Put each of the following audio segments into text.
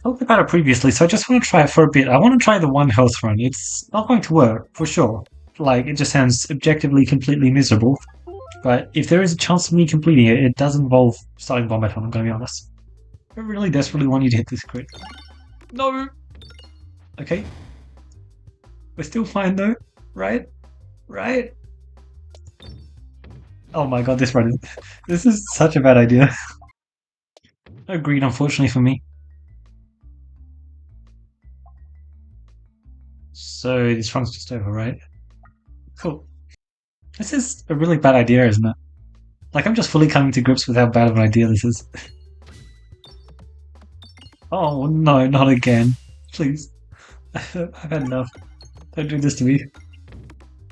talked about it previously, so I just want to try it for a bit. I want to try the one health run. It's not going to work, for sure. Like, it just sounds objectively completely miserable. But if there is a chance of me completing it, it does involve starting Bombat Hunt, I'm going to be honest. I really desperately want you to hit this crit. No! Okay. We're still fine though, right? Right? Oh my god, this run is... This is such a bad idea. Agreed, unfortunately for me. So this run's just over, right? Cool. This is a really bad idea, isn't it? Like, I'm just fully coming to grips with how bad of an idea this is. Oh no, not again. Please. I've had enough. Don't do this to me.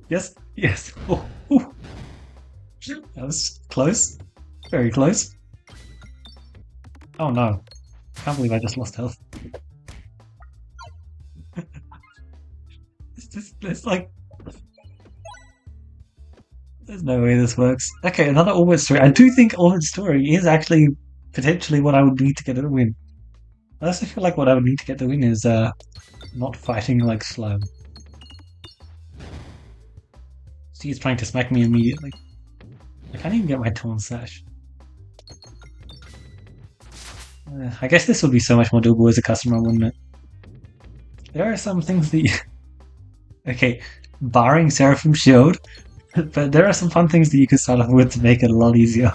Yes? Yes. Oh, ooh. That was close. Very close. Oh no. Can't believe I just lost health. It's like... There's no way this works. Okay, another Orbit story. I do think Orbit story is actually potentially what I would need to get a win. I also feel like what I would need to get the win is not fighting like slow. See, he's trying to smack me immediately. I can't even get my Torn Sash. I guess this would be so much more doable as a customer, wouldn't it? There are some things that you... Okay, barring Seraphim Shield, but there are some fun things that you could start off with to make it a lot easier.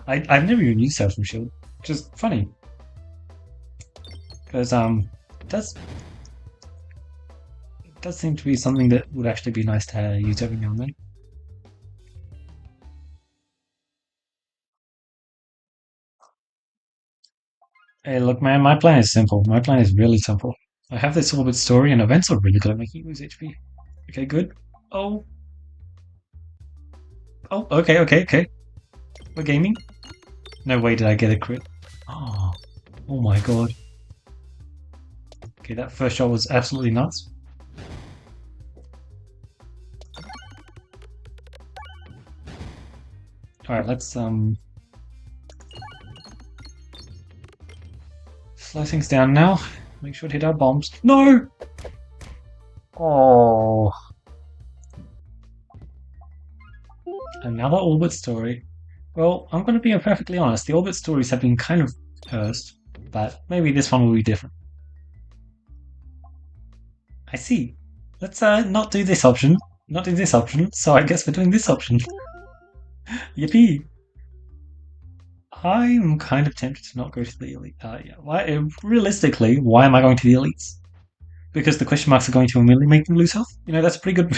I've never even used Seraphim Shield, which is funny. Because, it does seem to be something that would actually be nice to use every now and then. Hey, look, man, my plan is simple. My plan is really simple. I have this Orbit story, and events are really good at making you lose HP. Okay, good. Oh. Oh, okay, okay, okay. We're gaming. No way did I get a crit. Oh, oh my god. Okay, that first shot was absolutely nuts. Alright, let's slow things down now. Make sure to hit our bombs. No! Oh. Another Orbit story. Well, I'm going to be perfectly honest. The Orbit stories have been kind of cursed, but maybe this one will be different. I see. Let's not do this option. Not do this option. So I guess we're doing this option. Yippee! I'm kind of tempted to not go to the elite. Yeah. Realistically, why am I going to the elites? Because the question marks are going to immediately make them lose health? You know, that's pretty good.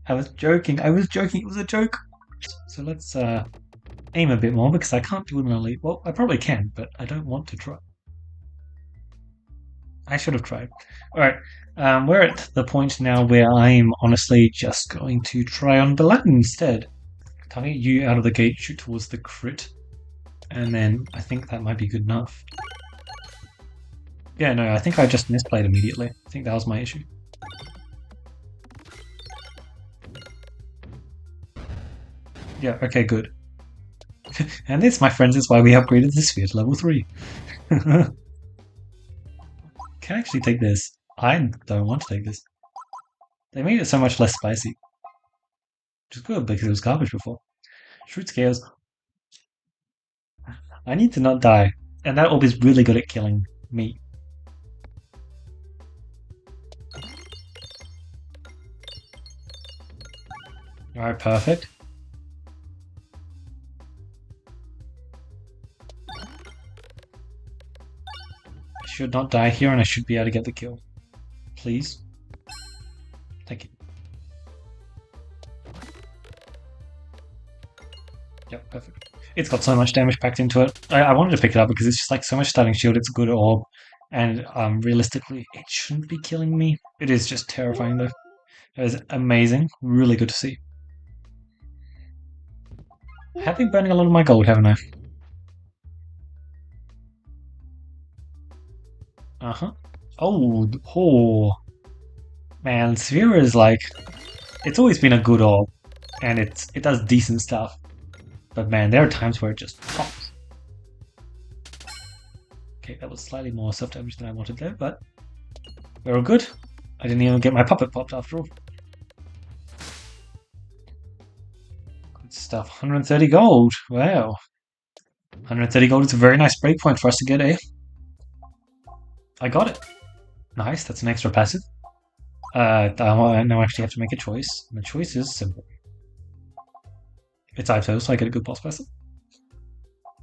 I was joking. I was joking. It was a joke. So let's aim a bit more because I can't do an elite. Well, I probably can, but I don't want to try. I should have tried. Alright, we're at the point now where I'm honestly just going to try on Paladin instead. Target you out of the gate, shoot towards the crit, and then I think that might be good enough. Yeah, no, I think I just misplayed immediately. I think that was my issue. Yeah, okay, good. And this, my friends, is why we upgraded the sphere to level 3. Can actually take this. I don't want to take this. They made it so much less spicy. Which is good because it was garbage before. Shoot scares. I need to not die. And that orb is really good at killing me. Alright, perfect. I should not die here and I should be able to get the kill. Please. Thank you. Yep, perfect. It's got so much damage packed into it. I wanted to pick it up because it's just like so much starting shield, it's a good orb. And realistically, it shouldn't be killing me. It is just terrifying though. It is amazing. Really good to see. I have been burning a lot of my gold, haven't I? Uh-huh. Oh. Man, Sphere is like... It's always been a good orb. And it does decent stuff. But man, there are times where it just pops. Okay, that was slightly more self-damage than I wanted there, but we're all good. I didn't even get my puppet popped after all. Good stuff. 130 gold. Wow. 130 gold is a very nice breakpoint for us to get, eh? I got it. Nice, that's an extra passive. I now actually have to make a choice. And the choice is simple. It's ITO, so I get a good boss passive.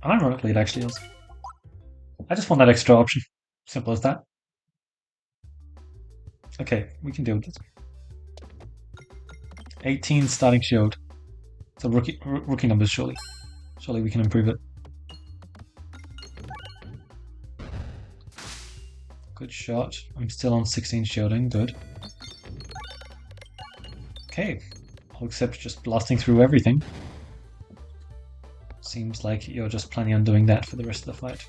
Ironically, it actually is. I just want that extra option. Simple as that. Okay, we can deal with this. 18 starting shield. So rookie numbers, surely. Surely we can improve it. Good shot. I'm still on 16 shielding. Good. Okay. I'll accept just blasting through everything. Seems like you're just planning on doing that for the rest of the fight.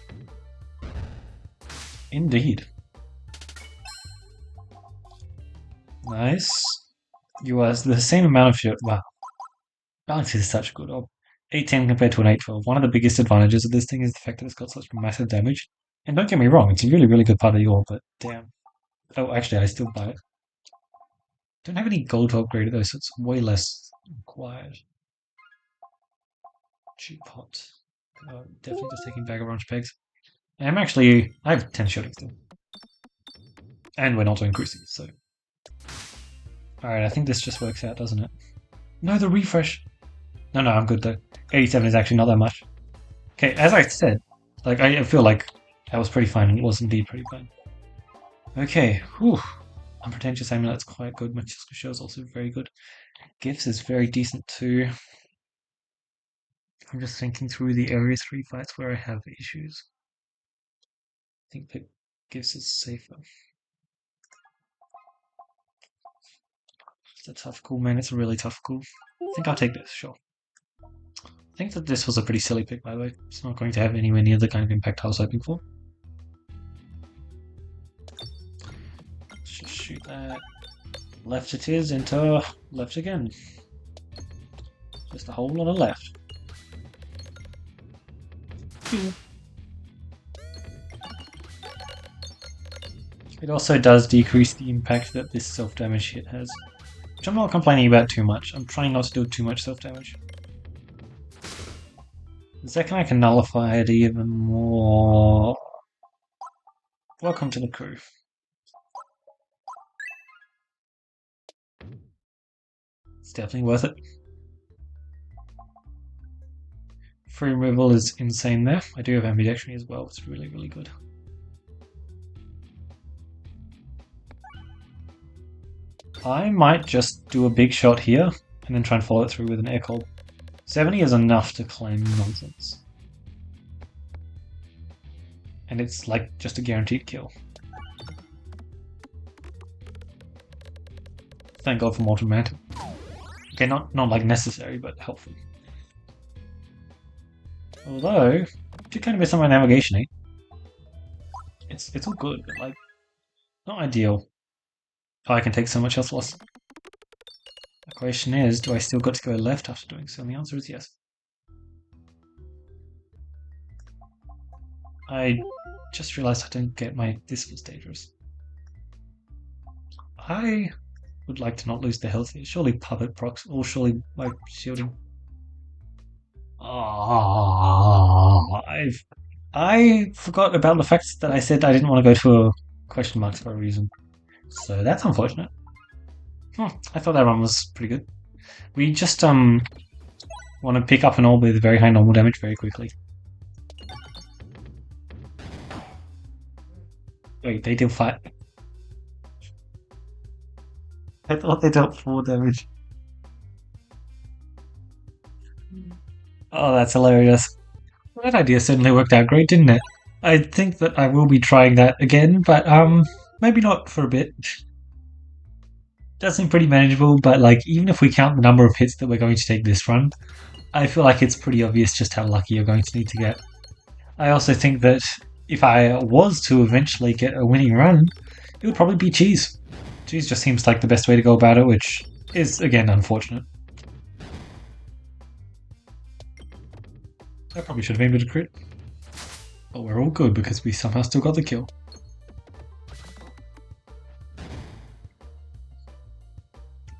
Indeed. Nice. You are the same amount of shield. Wow. Balance is such good. 810 compared to an 812. One of the biggest advantages of this thing is the fact that it's got such massive damage. And don't get me wrong, it's a really, really good part of the ore, but damn. Oh, actually, I still buy it. Don't have any gold to upgrade it though, so it's way less required. Cheap pot. Definitely just taking bag of orange pegs. I have 10 shielding still. And we're not doing crucibles, so. Alright, I think this just works out, doesn't it? No, the refresh. No, I'm good though. 87 is actually not that much. Okay, as I said, like I feel like that was pretty fine, and it was indeed pretty fine. Okay, whew. Unpretentious amulet's quite good. Machiska show is also very good. Gifts is very decent too. I'm just thinking through the Area 3 fights where I have issues. I think that Gifts is safer. It's a tough call, man. It's a really tough call. I think I'll take this, sure. I think that this was a pretty silly pick, by the way. It's not going to have anywhere near the kind of impact I was hoping for. Let's just shoot that. Left it is, into left again. Just a whole lot of left. It also does decrease the impact that this self-damage hit has. Which I'm not complaining about too much. I'm trying not to do too much self-damage. The second I can nullify it even more... Welcome to the crew. It's definitely worth it. Free removal is insane there. I do have ambidextrony as well. It's really, really good. I might just do a big shot here and then try and follow it through with an air cold. 70 is enough to claim nonsense. And it's like just a guaranteed kill. Thank God for Molten Mantle. Okay, not like necessary, but helpful. Although, do kind of miss on my navigation, eh? It's all good, but like, not ideal. Oh, I can take so much else loss. The question is, do I still got to go left after doing so? And the answer is yes. I just realized I didn't get my... This was dangerous. I would like to not lose the health here. Surely puppet procs, or surely my shielding. Oh, I forgot about the fact that I said I didn't want to go to a question marks for a reason. So that's unfortunate. I thought that run was pretty good. We just want to pick up an orb with very high normal damage very quickly. Wait, they deal 5. I thought they dealt 4 damage. Oh, that's hilarious. That idea certainly worked out great, didn't it? I think that I will be trying that again, but maybe not for a bit. Does seem pretty manageable, but like even if we count the number of hits that we're going to take this run, I feel like it's pretty obvious just how lucky you're going to need to get. I also think that if I was to eventually get a winning run, it would probably be cheese. Cheese just seems like the best way to go about it, which is, again, unfortunate. I probably should have aimed at a crit. But we're all good because we somehow still got the kill.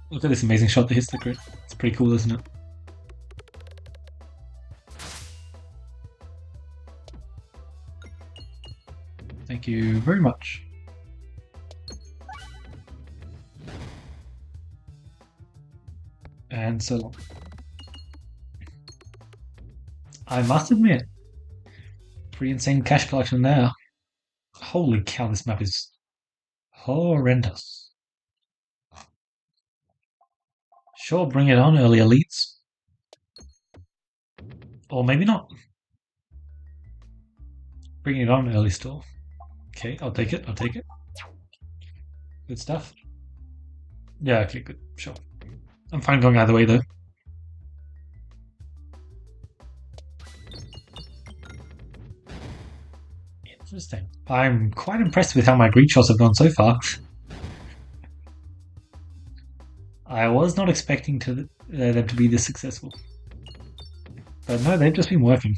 Look at this amazing shot that hits the crit. It's pretty cool, isn't it? Thank you very much. And so long. I must admit, pretty insane cash collection there. Holy cow, this map is horrendous. Sure, bring it on, early elites. Or maybe not. Bring it on, early store. Okay, I'll take it, I'll take it. Good stuff. Yeah, okay, good, sure. I'm fine going either way though. Interesting. I'm quite impressed with how my greed shots have gone so far. I was not expecting them to be this successful. But no, they've just been working.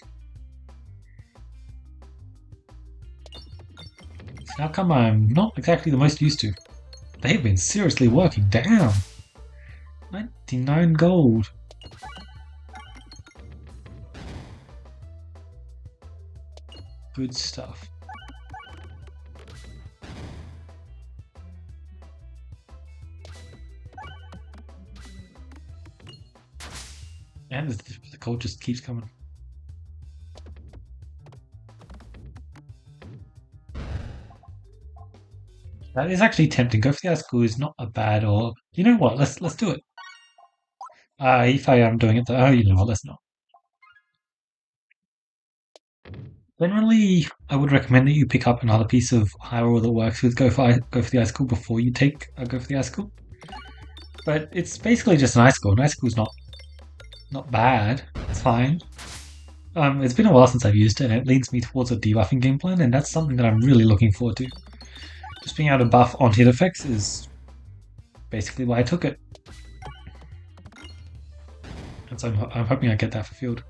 So how come I'm not exactly the most used to? They've been seriously working. Damn! 99 gold. Good stuff. And the gold just keeps coming. That is actually tempting. Go for the ice school is not a bad or you know what? Let's do it. If I am doing it though, you know what? Let's not. Generally, I would recommend that you pick up another piece of high roll that works with go for the ice school before you take go for the ice school. But it's basically just an ice school. An ice school is not bad. It's fine. It's been a while since I've used it, and it leads me towards a debuffing game plan, and that's something that I'm really looking forward to. Just being able to buff on hit effects is basically why I took it. And so I'm hoping I get that fulfilled.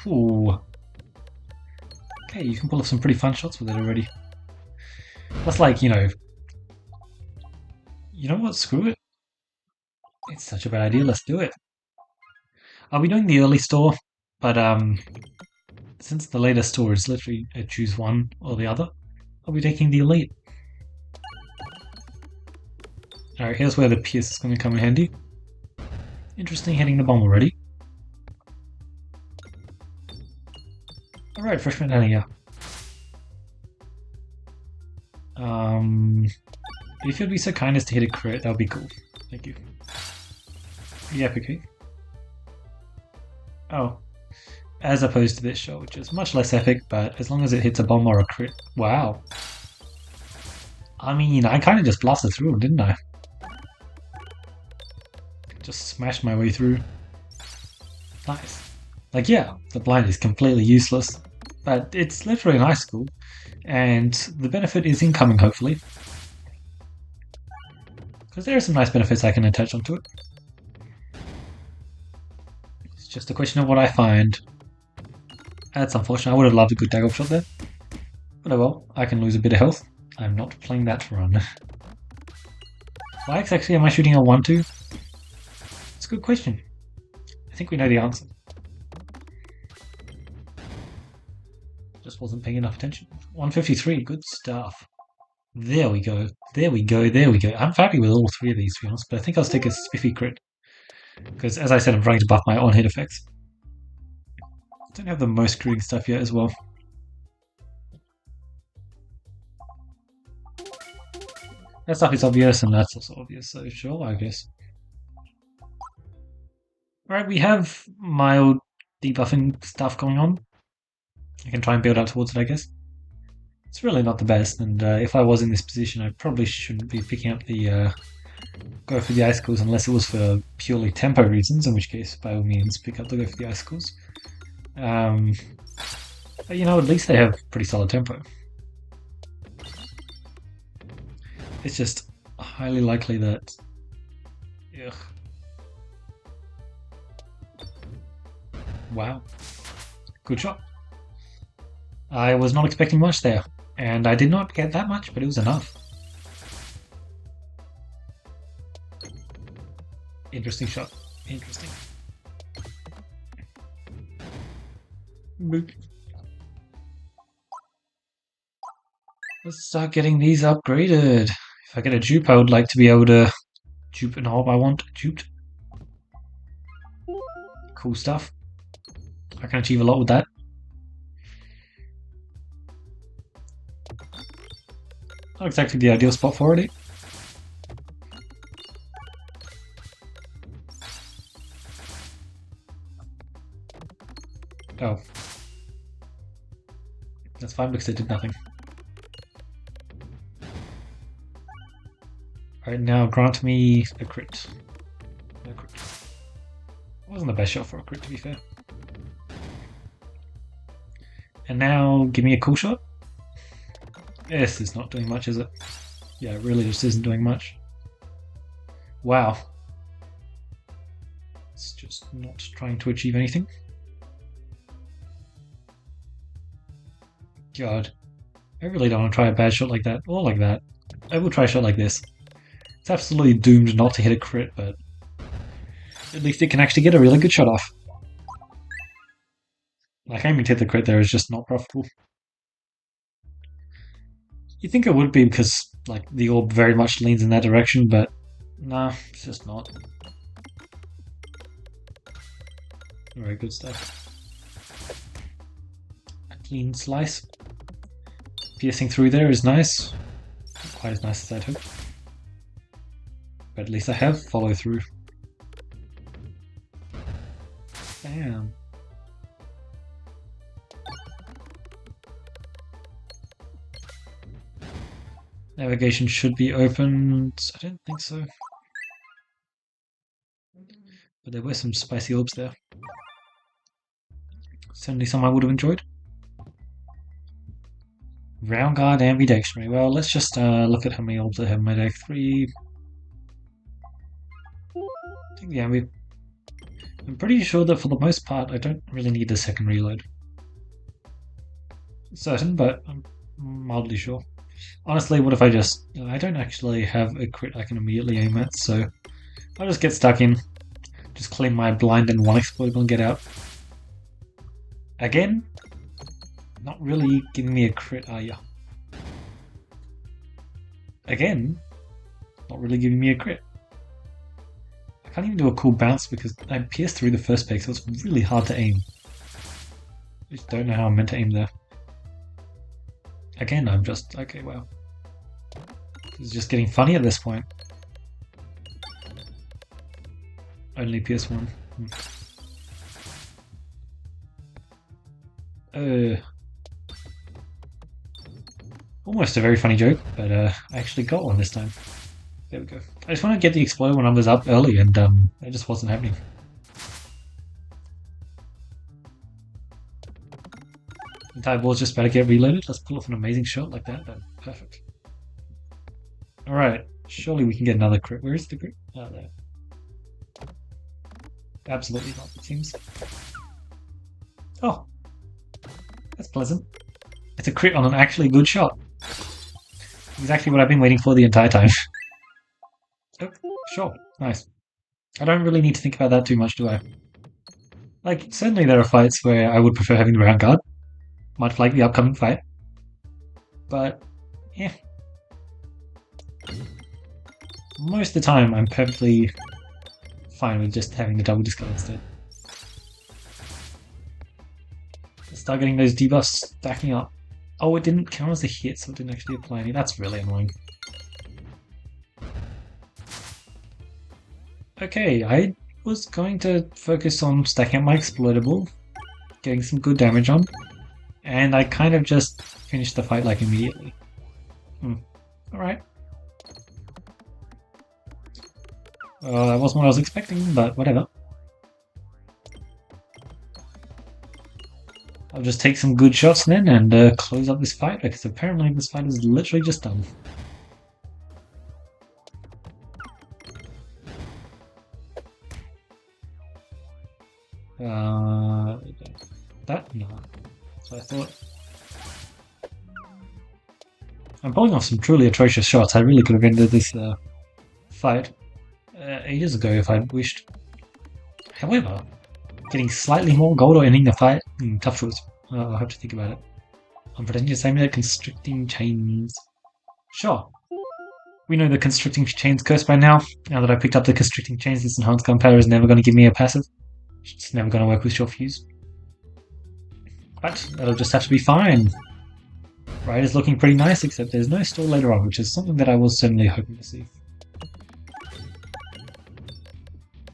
Ooh. Okay, you can pull off some pretty fun shots with it already. That's like, you know what, screw it. It's such a bad idea, let's do it. I'll be doing the early store, but since the later store is literally choose one or the other, I'll be taking the elite. Alright, here's where the Pierce is going to come in handy. Interesting hitting the bomb already. Alright, freshman down here. If you'd be so kind as to hit a crit, that would be cool. Thank you. The epic. Oh. As opposed to this shot, which is much less epic, but as long as it hits a bomb or a crit. Wow. I mean, I kind of just blasted through him, didn't I? Just smashed my way through. Nice. Like, yeah, the blind is completely useless, but it's literally an ice school, and the benefit is incoming, hopefully. Because there are some nice benefits I can attach onto it. It's just a question of what I find. That's unfortunate. I would have loved a good daggone shot there. But oh well, I can lose a bit of health. I'm not playing that run. Why exactly am I shooting a 1-2? It's a good question. I think we know the answer. Just wasn't paying enough attention. 153, good stuff. There we go. There we go. There we go. I'm happy with all three of these, to be honest, but I think I'll stick a spiffy crit. Because, as I said, I'm trying to buff my on-hit effects. I don't have the most critting stuff yet as well. That stuff is obvious, and that's also obvious, so sure, I guess. Alright, we have mild debuffing stuff going on. I can try and build up towards it, I guess. It's really not the best, and if I was in this position, I probably shouldn't be picking up the go for the icicles unless it was for purely tempo reasons, in which case, by all means, pick up the go for the icicles. But you know, at least they have pretty solid tempo. It's just highly likely that... Ugh. Wow. Good shot. I was not expecting much there, and I did not get that much, but it was enough. Interesting shot. Interesting. Boop. Let's start getting these upgraded. If I get a dupe, I would like to be able to dupe an orb I want duped. Cool stuff. I can achieve a lot with that. Not exactly the ideal spot for it. Oh. That's fine because it did nothing. Alright, now grant me a crit. No crit. It wasn't the best shot for a crit, to be fair. And now give me a cool shot. This is not doing much, is it? Yeah, it really just isn't doing much. Wow. It's just not trying to achieve anything. God. I really don't want to try a bad shot like that, or like that. I will try a shot like this. It's absolutely doomed not to hit a crit, but at least it can actually get a really good shot off. Like, aiming to hit the crit there is just not profitable. You'd think it would be because, like, the orb very much leans in that direction, but nah, it's just not. Very good stuff. A clean slice. Piercing through there is nice. Not quite as nice as I'd hoped. But at least I have follow through. Damn. Navigation should be opened. I don't think so. But there were some spicy orbs there. Certainly some I would have enjoyed. Round guard, ambidextrous. Well, let's just look at how many orbs I have in my deck. 3. I think the ambi. I'm pretty sure that for the most part I don't really need a second reload. Certain, but I'm mildly sure. Honestly, what if I just... I don't actually have a crit I can immediately aim at, so I'll just get stuck in. Just claim my blind and one exploitable and get out. Again? Not really giving me a crit, are ya? Again? Not really giving me a crit. I can't even do a cool bounce because I pierced through the first peg, so it's really hard to aim. I just don't know how I'm meant to aim there. Again, I'm just... okay, wow. It's just getting funny at this point. Only PS1. Almost a very funny joke, but I actually got one this time. There we go. I just want to get the exploder numbers up early, and it just wasn't happening. The entire ball's just about to get reloaded. Let's pull off an amazing shot like that. Perfect. Alright, surely we can get another crit. Where is the crit? Oh, there. Absolutely not, it seems. Oh! That's pleasant. It's a crit on an actually good shot. Exactly what I've been waiting for the entire time. Oh, sure. Nice. I don't really need to think about that too much, do I? Like, certainly there are fights where I would prefer having the round guard. Much like the upcoming fight. But, yeah. Most of the time, I'm perfectly fine with just having the double discard instead. Let's start getting those debuffs stacking up. Oh, it didn't count as a hit, so it didn't actually apply any. That's really annoying. Okay, I was going to focus on stacking up my exploitable, getting some good damage on, and I kind of just finished the fight like immediately. Alright. That wasn't what I was expecting, but whatever. I'll just take some good shots then and close up this fight, because apparently this fight is literally just done. That? No. That's what I thought. I'm pulling off some truly atrocious shots. I really could have ended this fight ages ago if I'd wished. However, getting slightly more gold or ending the fight? Tough choice. I'll have to think about it. I'm pretending to say that constricting chains. Sure. We know the constricting chains curse by now. Now that I picked up the constricting chains, this enhanced gunpowder is never going to give me a passive. It's never going to work with short fuse. But that'll just have to be fine. Right is looking pretty nice, except there's no store later on, which is something that I was certainly hoping to see.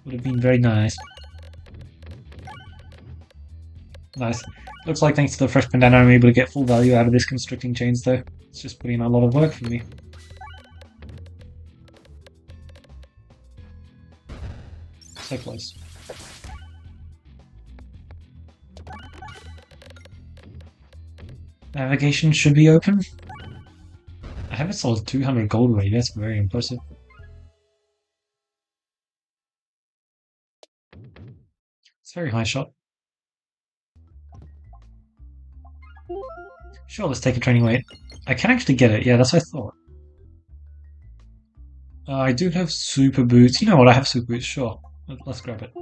Would have been very nice. Nice. Looks like thanks to the fresh bandana I'm able to get full value out of this constricting chains though. It's just putting in a lot of work for me. So close. Navigation should be open. I haven't sold 200 gold already, that's very impressive. It's a very high shot. Sure, let's take a training weight. I can actually get it, yeah, that's what I thought. I do have super boots. You know what, I have super boots, sure. Let's grab it.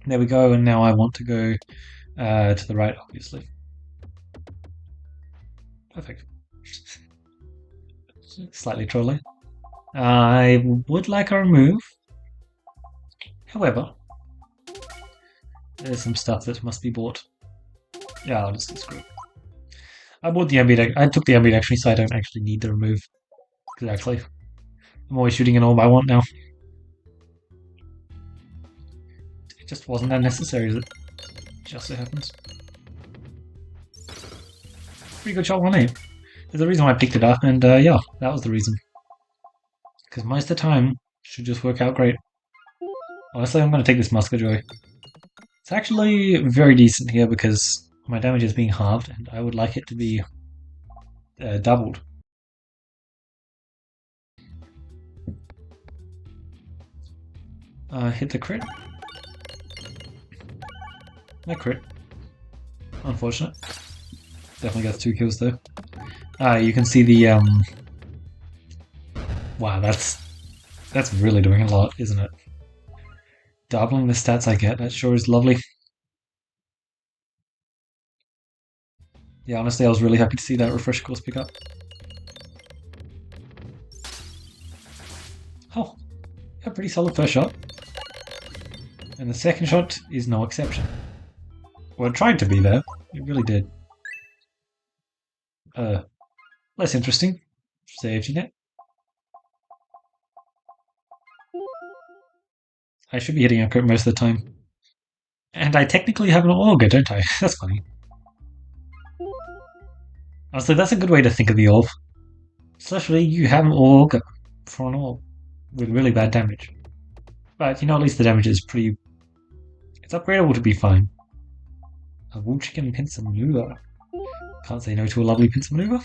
There we go, and now I want to go to the right, obviously. Perfect. Slightly trolling. I would like a remove. However, there's some stuff that must be bought. Yeah, I'll just get screwed. I bought the ambient. I took the ambient actually, so I don't actually need the remove. Exactly. I'm always shooting an orb I want now. It just wasn't that necessary, is it? Just so happens. Pretty good shot, 1-8. There's a reason why I picked it up, and yeah, that was the reason. Because most of the time, it should just work out great. Honestly, I'm going to take this Muskejoy. It's actually very decent here because my damage is being halved, and I would like it to be doubled. Hit the crit. No crit. Unfortunate. Definitely got 2 kills though. You can see the wow, that's really doing a lot, isn't it? Doubling the stats I get, that sure is lovely. Yeah, honestly, I was really happy to see that refresh course pick up. Oh, a pretty solid first shot. And the second shot is no exception. Well, it tried to be there. It really did. Less interesting. Safety net. I should be hitting a crit most of the time. And I technically have an auger, don't I? That's funny. Honestly, that's a good way to think of the orb. Especially, you have an auger for an orb with really bad damage. But, you know, at least the damage is pretty... It's upgradable to be fine. A wool chicken pincer maneuver. Can't say no to a lovely pincer maneuver.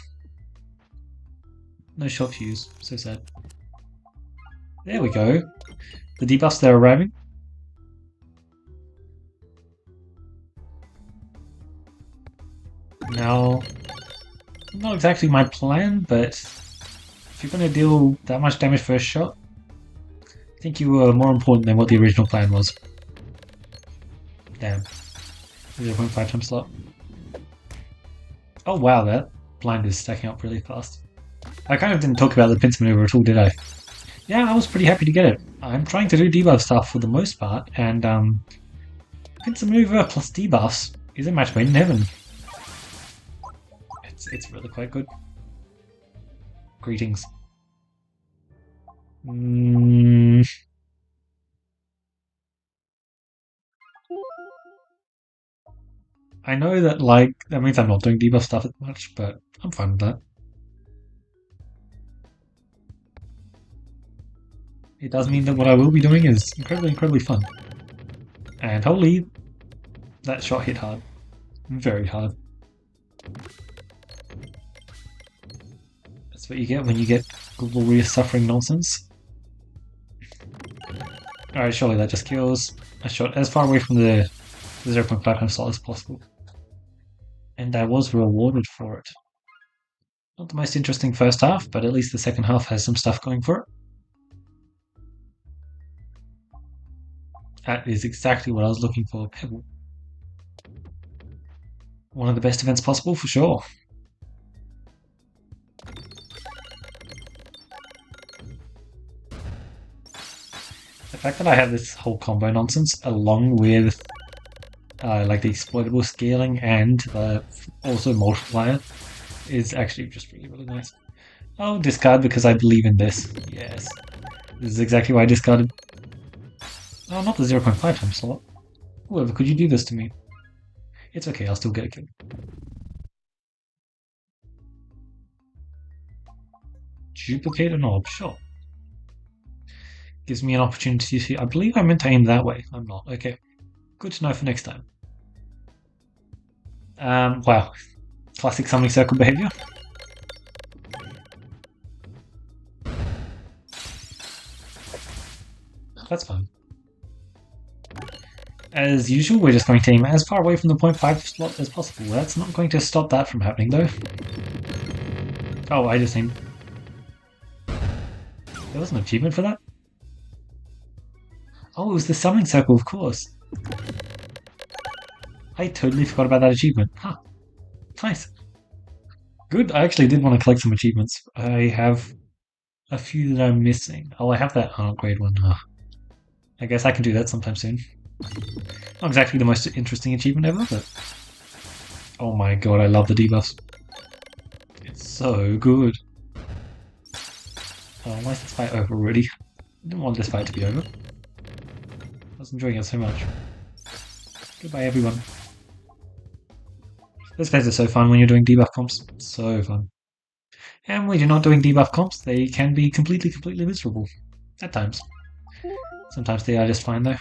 No shot fuse. So sad. There we go. The debuffs, they're arriving. Now, not exactly my plan, but if you're going to deal that much damage first shot, I think you were more important than what the original plan was. Damn. 0.5 time slot. Oh wow, that blind is stacking up really fast. I kind of didn't talk about the pincer maneuver at all, did I? Yeah, I was pretty happy to get it. I'm trying to do debuff stuff for the most part, and pincer maneuver plus debuffs is a match made in heaven. It's really quite good. Greetings. I know that, like, that means I'm not doing debuff stuff as much, but I'm fine with that. It does mean that what I will be doing is incredibly fun. And holy, that shot hit hard. Very hard. That's what you get when you get glorious suffering nonsense. Alright, surely that just kills. I shot as far away from the 0.5 slot as possible. And I was rewarded for it. Not the most interesting first half, but at least the second half has some stuff going for it. That is exactly what I was looking for. Pebble. One of the best events possible for sure. The fact that I have this whole combo nonsense along with like the exploitable scaling and the also multiplier is actually just really, really nice. I'll discard because I believe in this. Yes. This is exactly why I discarded. Oh, not the 0.5 times slot. Whoever, could you do this to me? It's okay, I'll still get a kill. Duplicate an orb, sure. Gives me an opportunity to see. I believe I meant to aim that way. I'm not. Okay. Good to know for next time. Wow. Classic summoning circle behavior. That's fine. As usual, we're just going to aim as far away from the 0.5 slot as possible. That's not going to stop that from happening, though. Oh, I just aimed. There was an achievement for that? Oh, it was the summoning circle, of course. I totally forgot about that achievement. Huh. Nice. Good. I actually did want to collect some achievements. I have a few that I'm missing. Oh, I have that grade one. I guess I can do that sometime soon. Not exactly the most interesting achievement ever, but... Oh my god, I love the debuffs. It's so good. Oh, why is this fight over already? I didn't want this fight to be over. I was enjoying it so much. Goodbye, everyone. Those guys are so fun when you're doing debuff comps. So fun. And when you're not doing debuff comps, they can be completely miserable. At times. Sometimes they are just fine, though.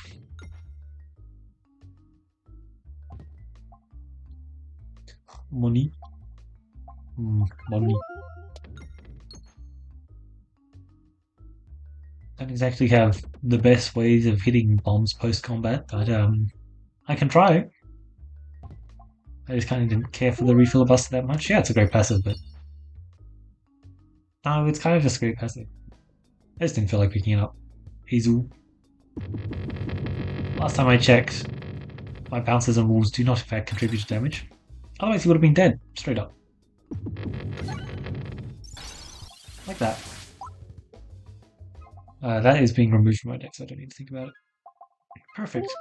Money. Money. Don't exactly have the best ways of hitting bombs post-combat, but I can try. I just kind of didn't care for the refill buster that much. Yeah, it's a great passive, but... No, it's kind of just a great passive. I just didn't feel like picking it up. Hazel. Last time I checked, my bounces and walls do not in fact contribute to damage. Otherwise he would have been dead, straight up. Like that. That is being removed from my deck, so I don't need to think about it. Perfect.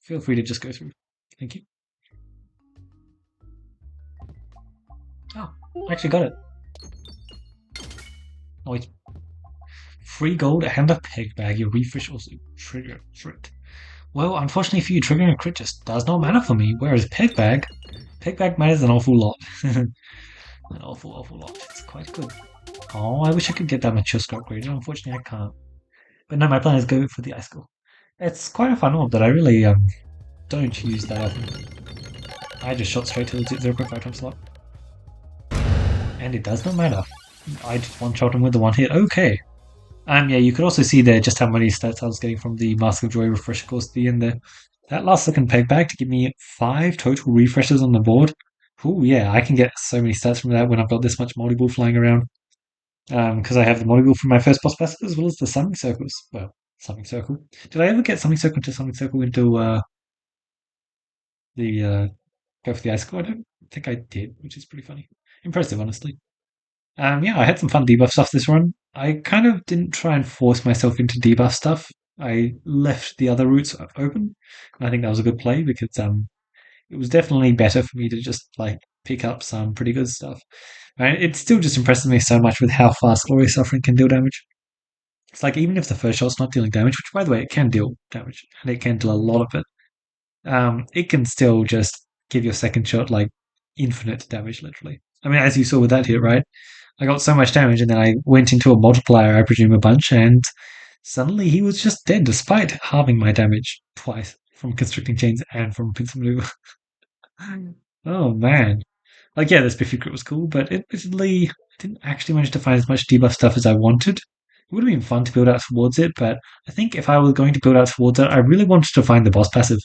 Feel free to just go through. Thank you. Oh, I actually got it. Oh, it's free gold and a peg bag. Your refresh also trigger crit. Well, unfortunately for you, triggering a crit just does not matter for me, whereas peg bag matters an awful lot. An awful lot. It's quite good. Oh, I wish I could get that mature upgraded. Unfortunately, I can't. But no, my plan is go for the icicle. It's quite a fun orb that I really don't use that often. I just shot straight to the 0.5 times slot. And it does not matter. I just one-shot him with the one hit. Okay. Yeah, you could also see there just how many stats I was getting from the Mask of Joy refresher course at the end there. That last second peg bag to give me 5 total refreshes on the board. Ooh, yeah, I can get so many stats from that when I've got this much multi-ball flying around. Because I have the multi-ball from my first boss passive as well as the summoning circles. Well, summoning circle. Did I ever get summoning circle into the go for the ice core? I don't think I did, which is pretty funny. Impressive, honestly. Yeah, I had some fun debuff stuff this run. I kind of didn't try and force myself into debuff stuff. I left the other routes open. And I think that was a good play because it was definitely better for me to just like pick up some pretty good stuff. And it still just impresses me so much with how fast Glory Suffering can deal damage. It's like even if the first shot's not dealing damage, which by the way it can deal damage, and it can deal a lot of it can still just give your second shot like infinite damage, literally. I mean, as you saw with that hit, right? I got so much damage, and then I went into a multiplier, I presume, a bunch, and suddenly he was just dead, despite halving my damage twice from constricting chains and from pincer maneuver. Oh man. Like, yeah, the Spiffy crit was cool, but it basically didn't actually manage to find as much debuff stuff as I wanted. would have been fun to build out towards it, but I think if I was going to build out towards it, I really wanted to find the boss passive.